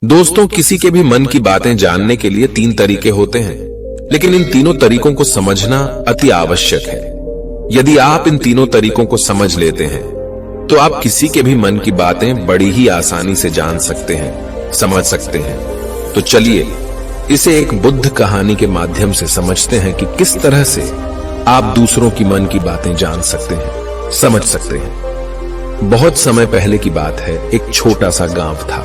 दोस्तों, किसी के भी मन की बातें जानने के लिए 3 तरीके होते हैं, लेकिन इन तीनों तरीकों को समझना अति आवश्यक है। यदि आप इन तीनों तरीकों को समझ लेते हैं तो आप किसी के भी मन की बातें बड़ी ही आसानी से जान सकते हैं, समझ सकते हैं। तो चलिए इसे एक बुद्ध कहानी के माध्यम से समझते हैं कि किस तरह से आप दूसरों की मन की बातें जान सकते हैं, समझ सकते हैं। बहुत समय पहले की बात है। एक छोटा सा गांव था।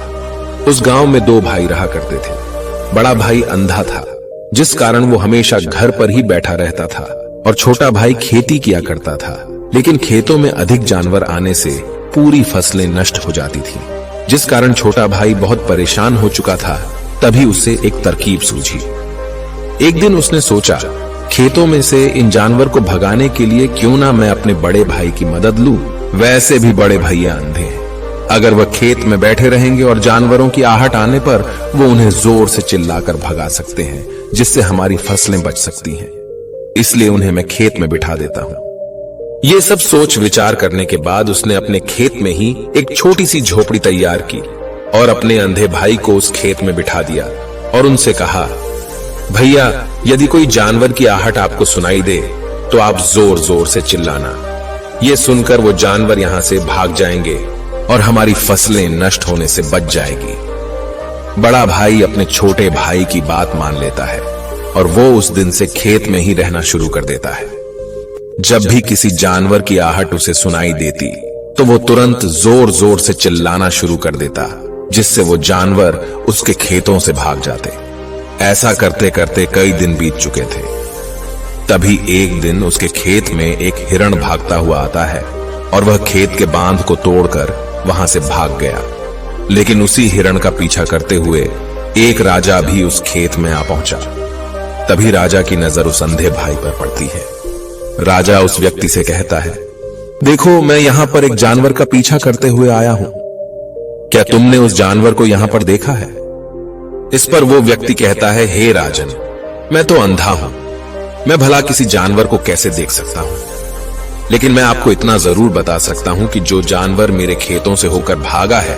उस गांव में 2 भाई रहा करते थे। बड़ा भाई अंधा था, जिस कारण वो हमेशा घर पर ही बैठा रहता था, और छोटा भाई खेती किया करता था। लेकिन खेतों में अधिक जानवर आने से पूरी फसलें नष्ट हो जाती थी, जिस कारण छोटा भाई बहुत परेशान हो चुका था। तभी उसे एक तरकीब सूझी। एक दिन उसने सोचा, खेतों में से इन जानवर को भगाने के लिए क्यों ना मैं अपने बड़े भाई की मदद लूं। वैसे भी बड़े भैया अंधे हैं। अगर वह खेत में बैठे रहेंगे और जानवरों की आहट आने पर वो उन्हें जोर से चिल्लाकर भगा सकते हैं, जिससे हमारी फसलें बच सकती हैं। इसलिए उन्हें मैं खेत में बिठा देता हूं। ये सब सोच विचार करने के बाद उसने अपने खेत में ही एक छोटी सी झोपड़ी तैयार की और अपने अंधे भाई को उस खेत में बिठा दिया और उनसे कहा, भैया, यदि कोई जानवर की आहट आपको सुनाई दे तो आप जोर जोर से चिल्लाना। ये सुनकर वो जानवर यहां से भाग जाएंगे और हमारी फसलें नष्ट होने से बच जाएगी। बड़ा भाई अपने छोटे भाई की बात मान लेता है और वो उस दिन से खेत में ही रहना शुरू कर देता है। जब भी किसी जानवर की आहट उसे सुनाई देती तो वो तुरंत जोर जोर से चिल्लाना शुरू कर देता, जिससे वो जानवर उसके खेतों से भाग जाते। ऐसा करते करते कई दिन बीत चुके थे। तभी एक दिन उसके खेत में एक हिरण भागता हुआ आता है और वह खेत के बांध को तोड़कर वहां से भाग गया। लेकिन उसी हिरण का पीछा करते हुए एक राजा भी उस खेत में आ पहुंचा। तभी राजा की नजर उस अंधे भाई पर पड़ती है। राजा उस व्यक्ति से कहता है, देखो, मैं यहां पर एक जानवर का पीछा करते हुए आया हूं। क्या तुमने उस जानवर को यहां पर देखा है? इस पर वो व्यक्ति कहता है, हे राजन, मैं तो अंधा हूं। मैं भला किसी जानवर को कैसे देख सकता हूं? लेकिन मैं आपको इतना जरूर बता सकता हूं कि जो जानवर मेरे खेतों से होकर भागा है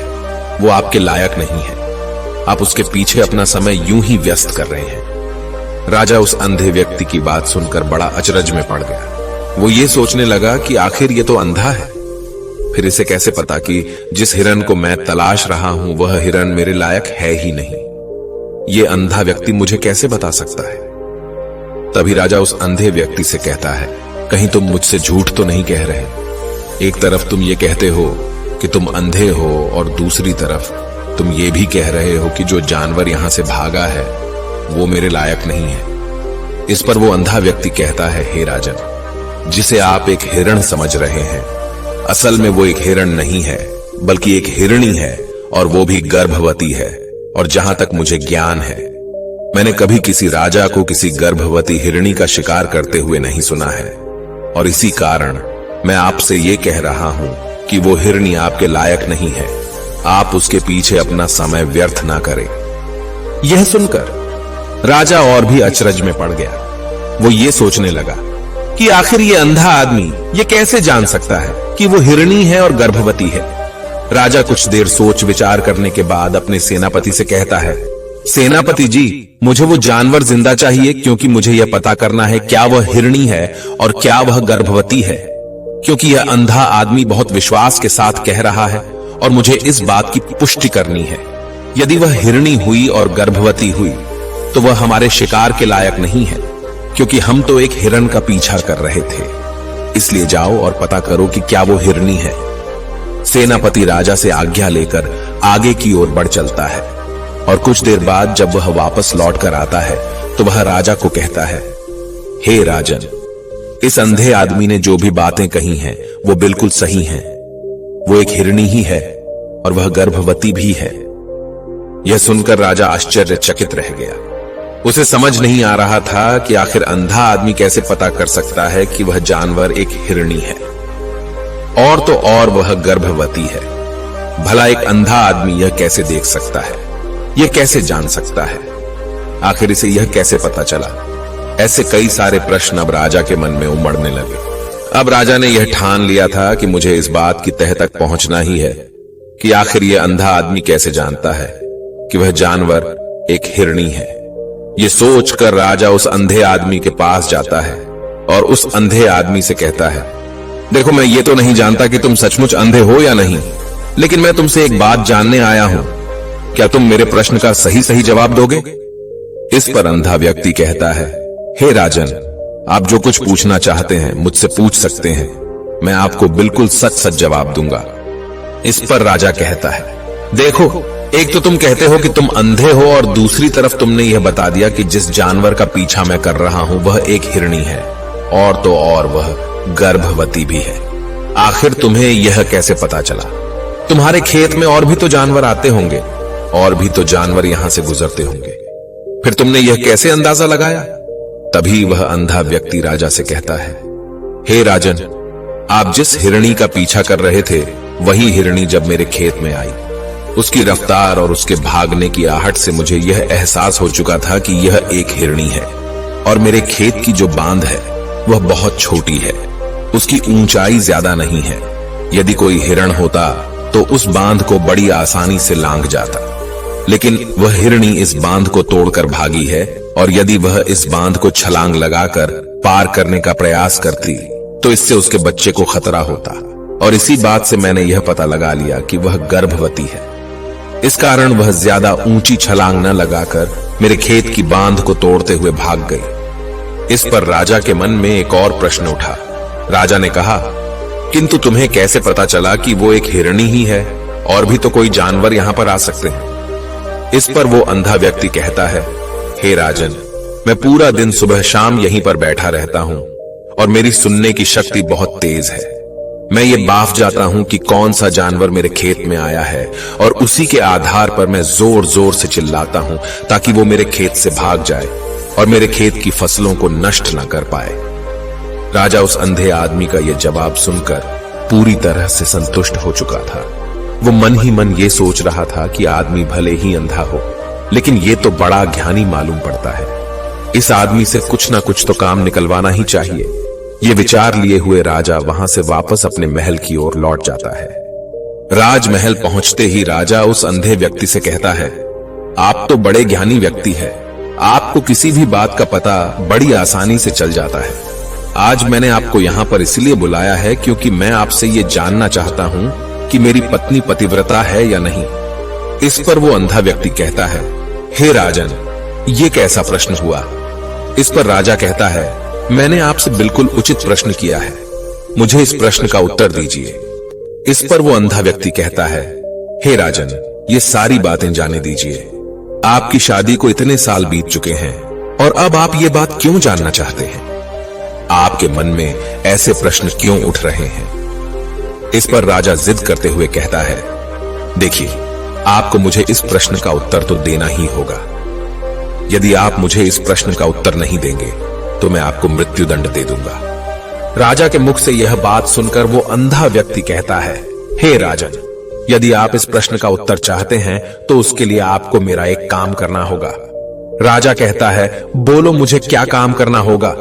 वो आपके लायक नहीं है। आप उसके पीछे अपना समय यूं ही व्यस्त कर रहे हैं। राजा उस अंधे व्यक्ति की बात सुनकर बड़ा अचरज में पड़ गया। वो ये सोचने लगा कि आखिर ये तो अंधा है, फिर इसे कैसे पता कि जिस हिरन को मैं तलाश रहा हूं वह हिरन मेरे लायक है ही नहीं। ये अंधा व्यक्ति मुझे कैसे बता सकता है? तभी राजा उस अंधे व्यक्ति से कहता है, कहीं तुम मुझसे झूठ तो नहीं कह रहे? एक तरफ तुम ये कहते हो कि तुम अंधे हो और दूसरी तरफ तुम ये भी कह रहे हो कि जो जानवर यहां से भागा है वो मेरे लायक नहीं है। इस पर वो अंधा व्यक्ति कहता है, हे राजन, जिसे आप एक हिरण समझ रहे हैं, असल में वो एक हिरण नहीं है, बल्कि एक हिरणी है, और वो भी गर्भवती है। और जहां तक मुझे ज्ञान है, मैंने कभी किसी राजा को किसी गर्भवती हिरणी का शिकार करते हुए नहीं सुना है। और इसी कारण मैं आपसे ये कह रहा हूं कि वो हिरणी आपके लायक नहीं है। आप उसके पीछे अपना समय व्यर्थ ना करें। यह सुनकर राजा और भी अचरज में पड़ गया। वो ये सोचने लगा कि आखिर ये अंधा आदमी ये कैसे जान सकता है कि वो हिरणी है और गर्भवती है। राजा कुछ देर सोच विचार करने के बाद अपने सेनापति से कहता है, सेनापति जी, मुझे वो जानवर जिंदा चाहिए, क्योंकि मुझे यह पता करना है क्या वह हिरणी है और क्या वह गर्भवती है। क्योंकि यह अंधा आदमी बहुत विश्वास के साथ कह रहा है और मुझे इस बात की पुष्टि करनी है। यदि वह हिरणी हुई और गर्भवती हुई तो वह हमारे शिकार के लायक नहीं है, क्योंकि हम तो एक हिरण का पीछा कर रहे थे। इसलिए जाओ और पता करो कि क्या वो हिरणी है। सेनापति राजा से आज्ञा लेकर आगे की ओर बढ़ चलता है और कुछ देर बाद जब वह वापस लौट कर आता है तो वह राजा को कहता है, हे राजन, इस अंधे आदमी ने जो भी बातें कही हैं वो बिल्कुल सही हैं। वो एक हिरणी ही है और वह गर्भवती भी है। यह सुनकर राजा आश्चर्यचकित रह गया। उसे समझ नहीं आ रहा था कि आखिर अंधा आदमी कैसे पता कर सकता है कि वह जानवर एक हिरणी है, और तो और वह गर्भवती है। भला एक अंधा आदमी यह कैसे देख सकता है? यह कैसे जान सकता है? आखिर इसे यह कैसे पता चला? ऐसे कई सारे प्रश्न अब राजा के मन में उमड़ने लगे। अब राजा ने यह ठान लिया था कि मुझे इस बात की तह तक पहुंचना ही है कि आखिर यह अंधा आदमी कैसे जानता है कि वह जानवर एक हिरणी है। ये सोचकर राजा उस अंधे आदमी के पास जाता है और उस अंधे आदमी से कहता है, देखो, मैं ये तो नहीं जानता कि तुम सचमुच अंधे हो या नहीं, लेकिन मैं तुमसे एक बात जानने आया हूं। क्या तुम मेरे प्रश्न का सही सही जवाब दोगे? इस पर अंधा व्यक्ति कहता है, हे राजन, आप जो कुछ पूछना चाहते हैं मुझसे पूछ सकते हैं, मैं आपको बिल्कुल सच सच जवाब दूंगा। इस पर राजा कहता है, देखो, एक तो तुम कहते हो कि तुम अंधे हो और दूसरी तरफ तुमने यह बता दिया कि जिस जानवर का पीछा मैं कर रहा हूं वह एक हिरणी है, और तो और वह गर्भवती भी है। आखिर तुम्हें यह कैसे पता चला? तुम्हारे खेत में और भी तो जानवर आते होंगे, और भी तो जानवर यहां से गुजरते होंगे, फिर तुमने यह कैसे अंदाजा लगाया? तभी वह अंधा व्यक्ति राजा से कहता है, हे राजन, आप जिस हिरणी का पीछा कर रहे थे वही हिरणी जब मेरे खेत में आई, उसकी रफ्तार और उसके भागने की आहट से मुझे यह एहसास हो चुका था कि यह एक हिरणी है, और मेरे खेत की जो बांध है वह बहुत छोटी है, उसकी ऊंचाई ज्यादा नहीं है। यदि कोई हिरण होता तो उस बांध को बड़ी आसानी से लांघ जाता, लेकिन वह हिरणी इस बांध को तोड़कर भागी है, और यदि वह इस बांध को छलांग लगाकर पार करने का प्रयास करती तो इससे उसके बच्चे को खतरा होता, और इसी बात से मैंने यह पता लगा लिया कि वह गर्भवती है। इस कारण वह ज्यादा ऊंची छलांग न लगाकर मेरे खेत की बांध को तोड़ते हुए भाग गई। इस पर राजा के मन में एक और प्रश्न उठा। राजा ने कहा, किंतु तुम्हें कैसे पता चला कि वो एक हिरणी ही है, और भी तो कोई जानवर यहां पर आ सकते हैं? इस पर वो अंधा व्यक्ति कहता है, हे राजन, मैं पूरा दिन सुबह शाम यहीं पर बैठा रहता हूं, और मेरी सुनने की शक्ति बहुत तेज है। मैं ये बाफ जाता हूं कि कौन सा जानवर मेरे खेत में आया है, और उसी के आधार पर मैं जोर जोर से चिल्लाता हूं ताकि वो मेरे खेत से भाग जाए और मेरे खेत की फसलों को नष्ट न कर पाए। राजा उस अंधे आदमी का यह जवाब सुनकर पूरी तरह से संतुष्ट हो चुका था। वो मन ही मन ये सोच रहा था कि आदमी भले ही अंधा हो, लेकिन ये तो बड़ा ज्ञानी मालूम पड़ता है। इस आदमी से कुछ ना कुछ तो काम निकलवाना ही चाहिए। ये विचार लिए हुए राजा वहां से वापस अपने महल की ओर लौट जाता है। राजमहल पहुंचते ही राजा उस अंधे व्यक्ति से कहता है, आप तो बड़े ज्ञानी व्यक्ति हैं, आपको किसी भी बात का पता बड़ी आसानी से चल जाता है। आज मैंने आपको यहाँ पर इसलिए बुलाया है क्योंकि मैं आपसे ये जानना चाहता हूँ कि मेरी पत्नी पतिव्रता है या नहीं। इस पर वो अंधा व्यक्ति कहता है, हे राजन, ये कैसा प्रश्न हुआ? इस पर राजा कहता है, मैंने आपसे बिल्कुल उचित प्रश्न किया है, मुझे इस प्रश्न का उत्तर दीजिए। इस पर वो अंधा व्यक्ति कहता है, हे राजन, ये सारी बातें जाने दीजिए। आपकी शादी को इतने साल बीत चुके हैं, और अब आप ये बात क्यों जानना चाहते हैं? आपके मन में ऐसे प्रश्न क्यों उठ रहे हैं? इस पर राजा जिद करते हुए कहता है, देखिए, आपको मुझे इस प्रश्न का उत्तर तो देना ही होगा। यदि आप मुझे इस प्रश्न का उत्तर नहीं देंगे तो मैं आपको मृत्युदंड दे दूंगा। राजा के मुख से यह बात सुनकर वो अंधा व्यक्ति कहता है, हे राजन, यदि आप इस प्रश्न का उत्तर चाहते हैं तो उसके लिए आपको मेरा एक काम करना होगा। राजा कहता है, बोलो, मुझे क्या काम करना होगा?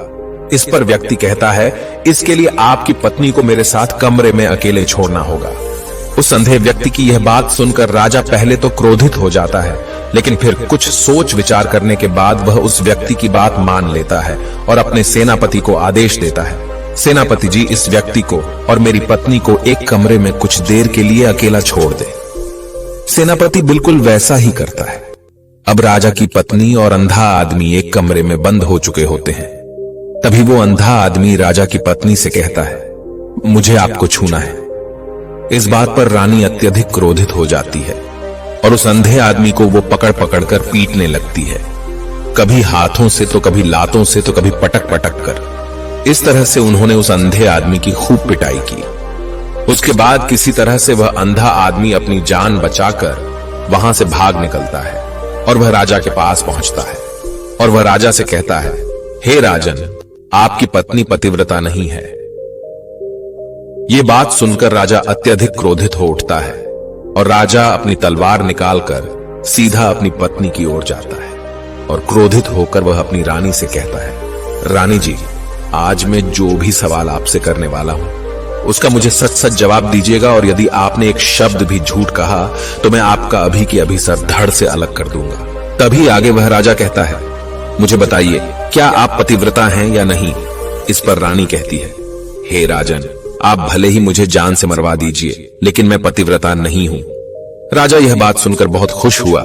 इस पर व्यक्ति कहता है, इसके लिए आपकी पत्नी को मेरे साथ कमरे में अकेले छोड़ना होगा। उस अंधे व्यक्ति की यह बात सुनकर राजा पहले तो क्रोधित हो जाता है, लेकिन फिर कुछ सोच विचार करने के बाद वह उस व्यक्ति की बात मान लेता है और अपने सेनापति को आदेश देता है, सेनापति जी, इस व्यक्ति को और मेरी पत्नी को एक कमरे में कुछ देर के लिए अकेला छोड़ दे। सेनापति बिल्कुल वैसा ही करता है। अब राजा की पत्नी और अंधा आदमी एक कमरे में बंद हो चुके होते हैं। तभी वो अंधा आदमी राजा की पत्नी से कहता है, मुझे आपको छूना है। इस बात पर रानी अत्यधिक क्रोधित हो जाती है और उस अंधे आदमी को वो पकड़ पकड़ कर पीटने लगती है, कभी हाथों से तो कभी लातों से तो कभी पटक पटक कर। इस तरह से उन्होंने उस अंधे आदमी की खूब पिटाई की। उसके बाद किसी तरह से वह अंधा आदमी अपनी जान बचाकर वहां से भाग निकलता है और वह राजा के पास पहुंचता है और वह राजा से कहता है, हे राजन, आपकी पत्नी पतिव्रता नहीं है। ये बात सुनकर राजा अत्यधिक क्रोधित हो उठता है और राजा अपनी तलवार निकालकर सीधा अपनी पत्नी की ओर जाता है और क्रोधित होकर वह अपनी रानी से कहता है, रानी जी, आज मैं जो भी सवाल आपसे करने वाला हूं उसका मुझे सच सच जवाब दीजिएगा, और यदि आपने एक शब्द भी झूठ कहा तो मैं आपका अभी की अभी सर धड़ से अलग कर दूंगा। तभी आगे वह राजा कहता है, मुझे बताइए, क्या आप पतिव्रता हैं या नहीं? इस पर रानी कहती है, हे राजन, आप भले ही मुझे जान से मरवा दीजिए, लेकिन मैं पतिव्रता नहीं हूं। राजा यह बात सुनकर बहुत खुश हुआ,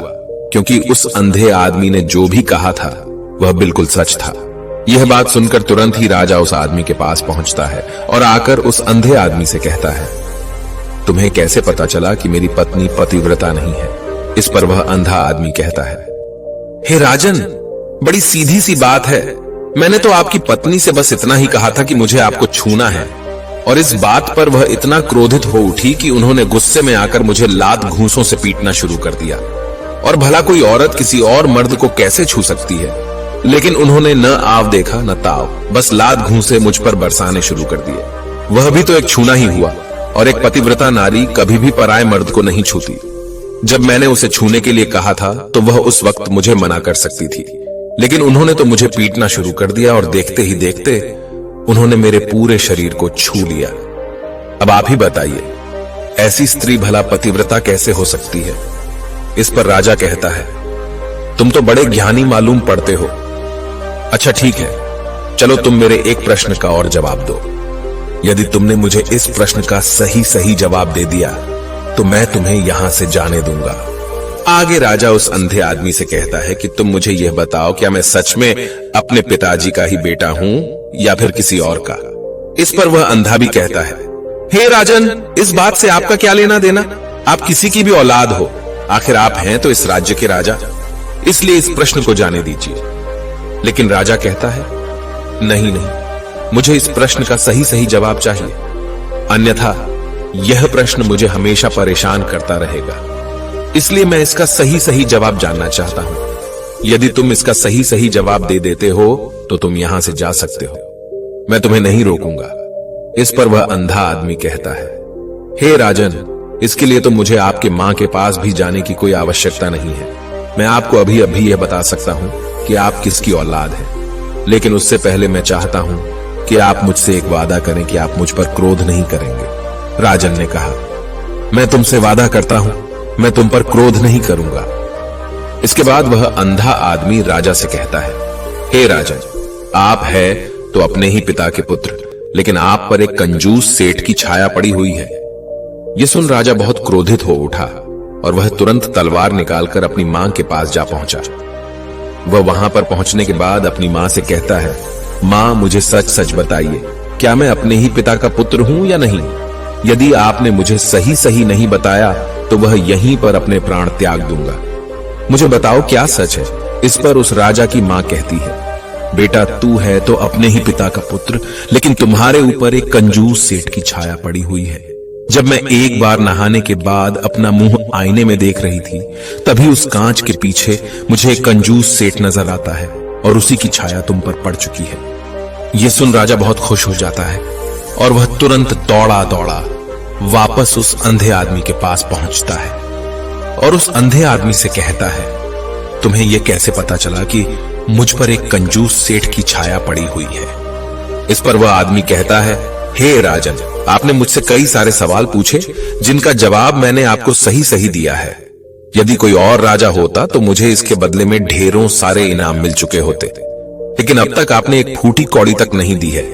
क्योंकि उस अंधे आदमी ने जो भी कहा था वह बिल्कुल सच था। यह बात सुनकर तुरंत ही राजा उस आदमी के पास पहुंचता है और आकर उस अंधे आदमी से कहता है, तुम्हें कैसे पता चला कि मेरी पत्नी पतिव्रता नहीं है? इस पर वह अंधा आदमी कहता है, हे राजन, बड़ी सीधी सी बात है। मैंने तो आपकी पत्नी से बस इतना ही कहा था कि मुझे आपको छूना है, और इस बात पर वह इतना क्रोधित हो उठी कि उन्होंने गुस्से में आकर मुझे लात घूंसों से पीटना शुरू कर दिया। और भला कोई औरत किसी और मर्द को कैसे छू सकती है? लेकिन उन्होंने न आव देखा न ताव, बस लात घूंसे मुझ पर बरसाने शुरू कर दिए। वह भी तो एक छूना ही हुआ, और एक पतिव्रता नारी कभी भी पराये मर्द को नहीं छूती। जब मैंने उसे छूने के लिए कहा था तो वह उस वक्त मुझे मना कर सकती थी, लेकिन उन्होंने तो मुझे पीटना शुरू कर दिया, और देखते ही देखते उन्होंने मेरे पूरे शरीर को छू लिया। अब आप ही बताइए, ऐसी स्त्री भला पतिव्रता कैसे हो सकती है? इस पर राजा कहता है, तुम तो बड़े ज्ञानी मालूम पड़ते हो। अच्छा ठीक है, चलो तुम मेरे एक प्रश्न का और जवाब दो। यदि तुमने मुझे इस प्रश्न का सही सही जवाब दे दिया तो मैं तुम्हें यहां से जाने दूंगा। आगे राजा उस अंधे आदमी से कहता है कि तुम मुझे यह बताओ, क्या मैं सच में अपने पिताजी का ही बेटा हूं या फिर किसी और का? इस पर वह अंधा भी कहता है, हे राजन, इस बात से आपका क्या लेना देना? आप किसी की भी औलाद हो, आखिर आप हैं तो इस राज्य के राजा, इसलिए इस प्रश्न को जाने दीजिए। लेकिन राजा कहता है, नहीं नहीं, मुझे इस प्रश्न का सही सही जवाब चाहिए, अन्यथा यह प्रश्न मुझे हमेशा परेशान करता रहेगा। इसलिए मैं इसका सही सही जवाब जानना चाहता हूं। यदि तुम इसका सही सही जवाब दे देते हो तो तुम यहां से जा सकते हो, मैं तुम्हें नहीं रोकूंगा। इस पर वह अंधा आदमी कहता है, हे राजन, इसके लिए तो मुझे आपके मां के पास भी जाने की कोई आवश्यकता नहीं है। मैं आपको अभी अभी यह बता सकता हूं कि आप किसकी औलाद हैं, लेकिन उससे पहले मैं चाहता हूं कि आप मुझसे एक वादा करें कि आप मुझ पर क्रोध नहीं करेंगे। राजन ने कहा, मैं तुमसे वादा करता हूं, मैं तुम पर क्रोध नहीं करूंगा। इसके बाद वह अंधा आदमी राजा से कहता है, हे राजन, आप है तो अपने ही पिता के पुत्र, लेकिन आप पर एक कंजूस सेठ की छाया पड़ी हुई है। यह सुन राजा बहुत क्रोधित हो उठा और वह तुरंत तलवार निकालकर अपनी मां के पास जा पहुंचा। वह वहां पर पहुंचने के बाद अपनी मां से कहता है, मां, मुझे सच सच बताइए, क्या मैं अपने ही पिता का पुत्र हूं या नहीं? यदि आपने मुझे सही सही नहीं बताया तो वह यहीं पर अपने प्राण त्याग दूंगा। मुझे बताओ, क्या सच है? इस पर उस राजा की मां कहती है, बेटा, तू है तो अपने ही पिता का पुत्र, लेकिन तुम्हारे ऊपर एक कंजूस सेठ की छाया पड़ी हुई है। जब मैं एक बार नहाने के बाद अपना मुंह आईने में देख रही थी, तभी उस कांच के पीछे मुझे एक कंजूस सेठ नजर आता है और उसी की छाया तुम पर पड़ चुकी है। यह सुन राजा बहुत खुश हो जाता है और वह तुरंत दौड़ा दौड़ा वापस उस अंधे आदमी के पास पहुंचता है और उस अंधे आदमी से कहता है, तुम्हें यह कैसे पता चला कि मुझ पर एक कंजूस सेठ की छाया पड़ी हुई है? इस पर वह आदमी कहता है, हे राजन, आपने मुझसे कई सारे सवाल पूछे जिनका जवाब मैंने आपको सही सही दिया है। यदि कोई और राजा होता तो मुझे इसके बदले में ढेरों सारे इनाम मिल चुके होते, लेकिन अब तक आपने एक फूटी कौड़ी तक नहीं दी है।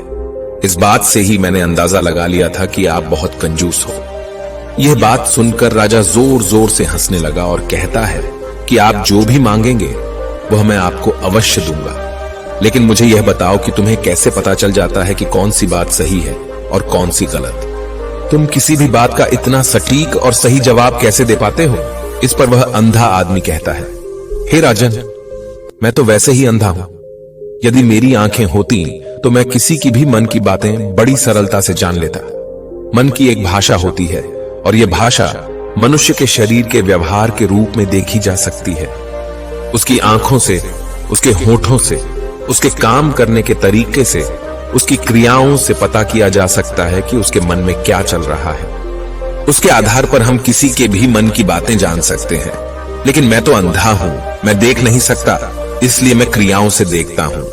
इस बात से ही मैंने अंदाजा लगा लिया था कि आप बहुत कंजूस हो। यह बात सुनकर राजा जोर जोर से हंसने लगा और कहता है कि आप जो भी मांगेंगे वह मैं आपको अवश्य दूंगा, लेकिन मुझे यह बताओ कि तुम्हें कैसे पता चल जाता है कि कौन सी बात सही है और कौन सी गलत? तुम किसी भी बात का इतना सटीक और सही जवाब कैसे दे पाते हो? इस पर वह अंधा आदमी कहता है, हे राजन, मैं तो वैसे ही अंधा हूं। यदि मेरी आंखें होती तो मैं किसी की भी मन की बातें बड़ी सरलता से जान लेता। मन की एक भाषा होती है और यह भाषा मनुष्य के शरीर के व्यवहार के रूप में देखी जा सकती है। उसकी आंखों से, उसके होठों से, उसके काम करने के तरीके से, उसकी क्रियाओं से पता किया जा सकता है कि उसके मन में क्या चल रहा है। उसके आधार पर हम किसी के भी मन की बातें जान सकते हैं, लेकिन मैं तो अंधा हूं, मैं देख नहीं सकता, इसलिए मैं क्रियाओं से देखता हूं।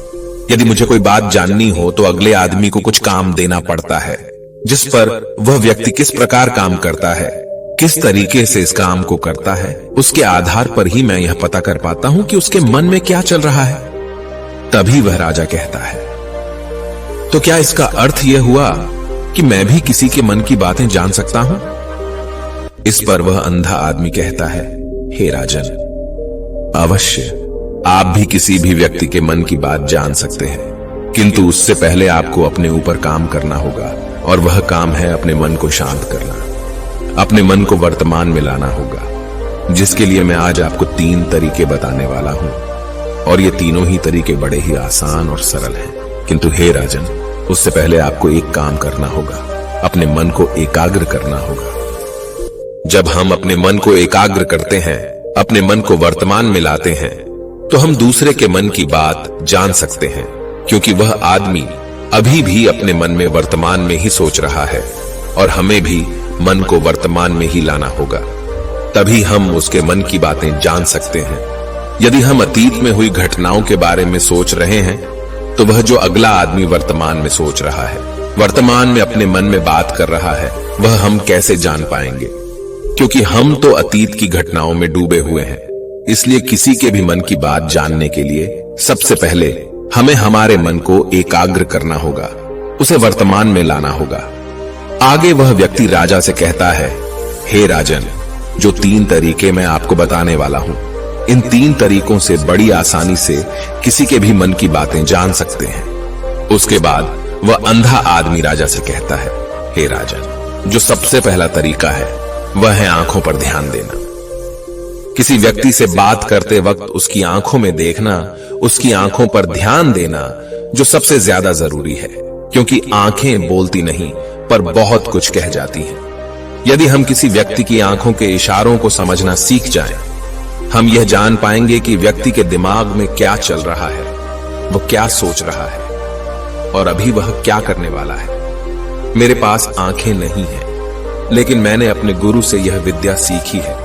यदि मुझे कोई बात जाननी हो तो अगले आदमी को कुछ काम देना पड़ता है, जिस पर वह व्यक्ति किस प्रकार काम करता है, किस तरीके से इस काम को करता है, उसके आधार पर ही मैं यह पता कर पाता हूं कि उसके मन में क्या चल रहा है। तभी वह राजा कहता है, तो क्या इसका अर्थ यह हुआ कि मैं भी किसी के मन की बातें जान सकता हूं? इस पर वह अंधा आदमी कहता है, हे राजन, अवश्य आप भी किसी भी व्यक्ति के मन की बात जान सकते हैं, किंतु उससे पहले आपको अपने ऊपर काम करना होगा, और वह काम है अपने मन को शांत करना, अपने मन को वर्तमान में लाना होगा, जिसके लिए मैं आज आपको 3 तरीके बताने वाला हूं। और ये तीनों ही तरीके बड़े ही आसान और सरल हैं। किंतु हे राजन, उससे पहले आपको एक काम करना होगा, अपने मन को एकाग्र करना होगा। जब हम अपने मन को एकाग्र करते हैं, अपने मन को वर्तमान में लाते हैं, तो हम दूसरे के मन की बात जान सकते हैं, क्योंकि वह आदमी अभी भी अपने मन में वर्तमान में ही सोच रहा है, और हमें भी मन को वर्तमान में ही लाना होगा। तभी हम उसके मन की बातें जान सकते हैं। यदि हम अतीत में हुई घटनाओं के बारे में सोच रहे हैं, तो वह जो अगला आदमी वर्तमान में सोच रहा है, वर्तमान में अपने मन में बात कर रहा है, वह हम कैसे जान पाएंगे? क्योंकि हम तो अतीत की घटनाओं में डूबे हुए हैं। इसलिए किसी के भी मन की बात जानने के लिए सबसे पहले हमें हमारे मन को एकाग्र करना होगा, उसे वर्तमान में लाना होगा। आगे वह व्यक्ति राजा से कहता है, हे राजन, जो 3 तरीके मैं आपको बताने वाला हूं, इन 3 तरीकों से बड़ी आसानी से किसी के भी मन की बातें जान सकते हैं। उसके बाद वह अंधा आदमी राजा से कहता है, हे राजन, जो सबसे पहला तरीका है वह है आंखों पर ध्यान देना। किसी व्यक्ति से बात करते वक्त उसकी आंखों में देखना, उसकी आंखों पर ध्यान देना जो सबसे ज्यादा जरूरी है, क्योंकि आंखें बोलती नहीं पर बहुत कुछ कह जाती हैं। यदि हम किसी व्यक्ति की आंखों के इशारों को समझना सीख जाएं, हम यह जान पाएंगे कि व्यक्ति के दिमाग में क्या चल रहा है, वह क्या सोच रहा है, और अभी वह क्या करने वाला है। मेरे पास आंखें नहीं हैं, लेकिन मैंने अपने गुरु से यह विद्या सीखी है,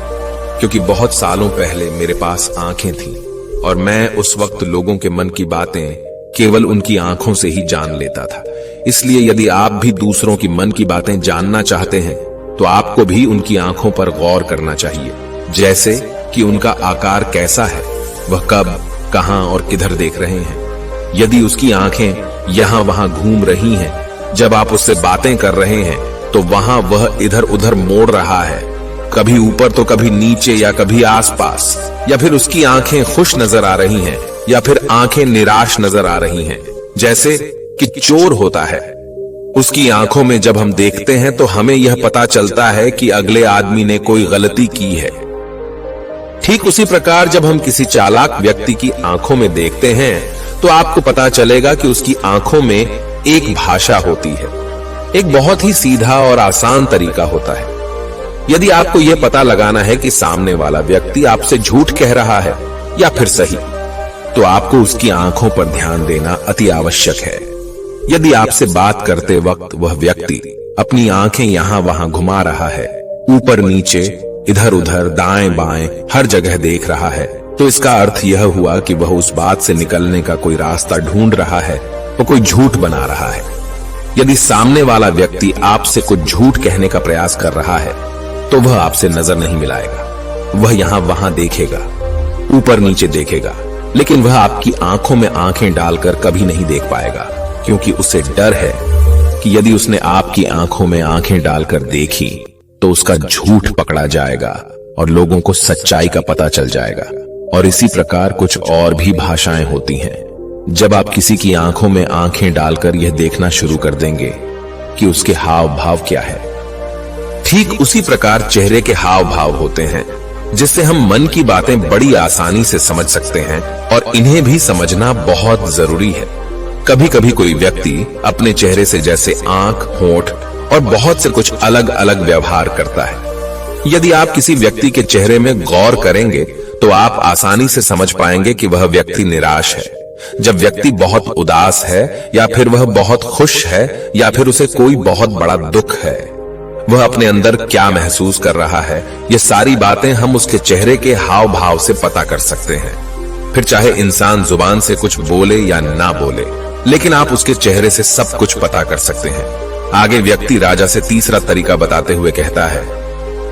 क्योंकि बहुत सालों पहले मेरे पास आंखें थीं, और मैं उस वक्त लोगों के मन की बातें केवल उनकी आंखों से ही जान लेता था। इसलिए यदि आप भी दूसरों की मन की बातें जानना चाहते हैं, तो आपको भी उनकी आंखों पर गौर करना चाहिए, जैसे कि उनका आकार कैसा है, वह कब, कहां और किधर देख रहे हैं। यदि उसकी आंखें यहां वहां घूम रही हैं, जब आप उससे बातें कर रहे हैं, तो वहां वह इधर उधर मोड़ रहा है, कभी ऊपर तो कभी नीचे या कभी आसपास, या फिर उसकी आंखें खुश नजर आ रही हैं या फिर आंखें निराश नजर आ रही हैं, जैसे कि चोर होता है। उसकी आंखों में जब हम देखते हैं तो हमें यह पता चलता है कि अगले आदमी ने कोई गलती की है। ठीक उसी प्रकार जब हम किसी चालाक व्यक्ति की आंखों में देखते हैं, तो आपको पता चलेगा कि उसकी आंखों में एक भाषा होती है, एक बहुत ही सीधा और आसान तरीका होता है। यदि आपको यह पता लगाना है कि सामने वाला व्यक्ति आपसे झूठ कह रहा है या फिर सही, तो आपको उसकी आंखों पर ध्यान देना अति आवश्यक है। यदि आपसे बात करते वक्त वह व्यक्ति अपनी आंखें यहां वहां घुमा रहा है, ऊपर नीचे, इधर उधर, दाएं बाएं, हर जगह देख रहा है, तो इसका अर्थ यह हुआ कि वह उस बात से निकलने का कोई रास्ता ढूंढ रहा है, वो कोई झूठ बना रहा है। यदि सामने वाला व्यक्ति आपसे कुछ झूठ कहने का प्रयास कर रहा है, तो वह आपसे नजर नहीं मिलाएगा। वह यहां वहां देखेगा, ऊपर नीचे देखेगा, लेकिन वह आपकी आंखों में आंखें डालकर कभी नहीं देख पाएगा, क्योंकि उसे डर है कि यदि उसने आपकी आंखों में आंखें डालकर देखी तो उसका झूठ पकड़ा जाएगा और लोगों को सच्चाई का पता चल जाएगा। और इसी प्रकार कुछ और भी भाषाएं होती हैं। जब आप किसी की आंखों में आंखें डालकर यह देखना शुरू कर देंगे कि उसके हाव भाव क्या है, ठीक उसी प्रकार चेहरे के हाव भाव होते हैं, जिससे हम मन की बातें बड़ी आसानी से समझ सकते हैं, और इन्हें भी समझना बहुत जरूरी है। कभी कभी कोई व्यक्ति अपने चेहरे से जैसे आंख, होंठ और बहुत से कुछ अलग अलग व्यवहार करता है। यदि आप किसी व्यक्ति के चेहरे में गौर करेंगे, तो आप आसानी से समझ पाएंगे कि वह व्यक्ति निराश है, जब व्यक्ति बहुत उदास है, या फिर वह बहुत खुश है, या फिर उसे कोई बहुत बड़ा दुख है। वह अपने अंदर क्या महसूस कर रहा है, ये सारी बातें हम उसके चेहरे के हाव भाव से पता कर सकते हैं। फिर चाहे इंसान जुबान से कुछ बोले या ना बोले, लेकिन आप उसके चेहरे से सब कुछ पता कर सकते हैं। आगे व्यक्ति राजा से तीसरा तरीका बताते हुए कहता है,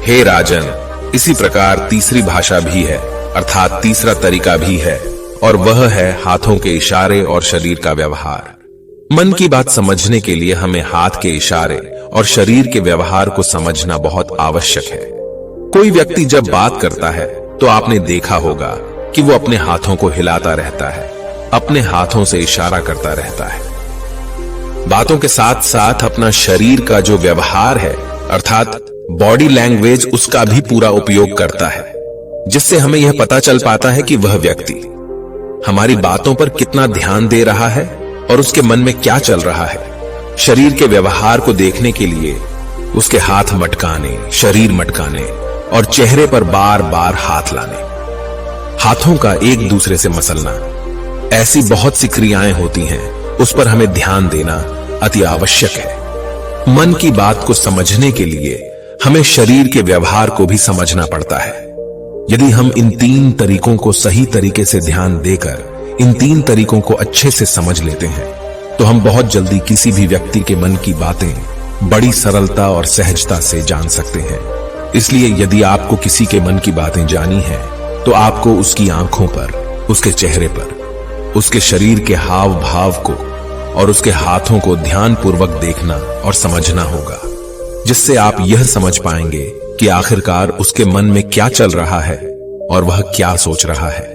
हे राजन, इसी प्रकार तीसरी भाषा भी है, अर्थात तीसरा तरीका भी है, और वह है हाथों के इशारे और शरीर का व्यवहार। मन की बात समझने के लिए हमें हाथ के इशारे और शरीर के व्यवहार को समझना बहुत आवश्यक है। कोई व्यक्ति जब बात करता है तो आपने देखा होगा कि वो अपने हाथों को हिलाता रहता है, अपने हाथों से इशारा करता रहता है। बातों के साथ साथ अपना शरीर का जो व्यवहार है, अर्थात बॉडी लैंग्वेज, उसका भी पूरा उपयोग करता है, जिससे हमें यह पता चल पाता है कि वह व्यक्ति हमारी बातों पर कितना ध्यान दे रहा है और उसके मन में क्या चल रहा है। शरीर के व्यवहार को देखने के लिए उसके हाथ मटकाने, शरीर मटकाने और चेहरे पर बार बार हाथ लाने, हाथों का एक दूसरे से मसलना, ऐसी बहुत सी क्रियाएं होती हैं, उस पर हमें ध्यान देना अति आवश्यक है। मन की बात को समझने के लिए हमें शरीर के व्यवहार को भी समझना पड़ता है। यदि हम इन तीन तरीकों को सही तरीके से ध्यान देकर इन तीन तरीकों को अच्छे से समझ लेते हैं तो हम बहुत जल्दी किसी भी व्यक्ति के मन की बातें बड़ी सरलता और सहजता से जान सकते हैं। इसलिए यदि आपको किसी के मन की बातें जानी है तो आपको उसकी आंखों पर, उसके चेहरे पर, उसके शरीर के हाव भाव को और उसके हाथों को ध्यानपूर्वक देखना और समझना होगा, जिससे आप यह समझ पाएंगे कि आखिरकार उसके मन में क्या चल रहा है और वह क्या सोच रहा है।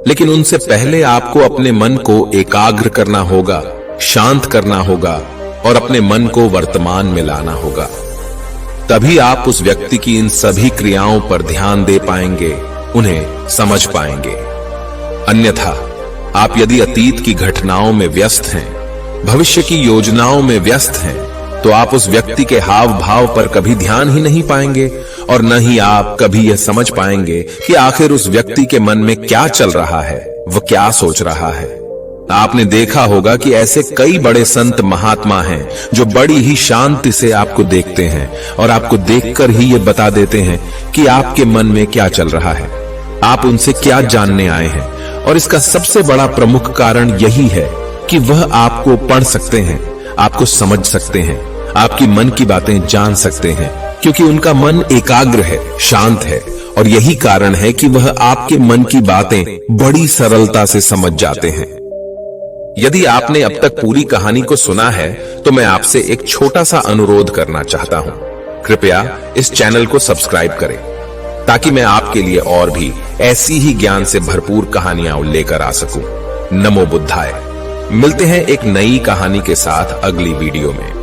लेकिन उनसे पहले आपको अपने मन को एकाग्र करना होगा, शांत करना होगा और अपने मन को वर्तमान में लाना होगा। तभी आप उस व्यक्ति की इन सभी क्रियाओं पर ध्यान दे पाएंगे, उन्हें समझ पाएंगे। अन्यथा आप यदि अतीत की घटनाओं में व्यस्त हैं, भविष्य की योजनाओं में व्यस्त हैं, तो आप उस व्यक्ति के हाव भाव पर कभी ध्यान ही नहीं पाएंगे और न ही आप कभी यह समझ पाएंगे कि आखिर उस व्यक्ति के मन में क्या चल रहा है, वह क्या सोच रहा है। आपने देखा होगा कि ऐसे कई बड़े संत महात्मा हैं जो बड़ी ही शांति से आपको देखते हैं और आपको देखकर ही ये बता देते हैं कि आपके मन में क्या चल रहा है, आप उनसे क्या जानने आए हैं। और इसका सबसे बड़ा प्रमुख कारण यही है कि वह आपको पढ़ सकते हैं, आपको समझ सकते हैं, आपकी मन की बातें जान सकते हैं, क्योंकि उनका मन एकाग्र है, शांत है, और यही कारण है कि वह आपके मन की बातें बड़ी सरलता से समझ जाते हैं। यदि आपने अब तक पूरी कहानी को सुना है तो मैं आपसे एक छोटा सा अनुरोध करना चाहता हूं। कृपया इस चैनल को सब्सक्राइब करें ताकि मैं आपके लिए और भी ऐसी ही ज्ञान से भरपूर कहानियां लेकर आ सकूं। नमो बुद्धाय। मिलते हैं एक नई कहानी के साथ अगली वीडियो में।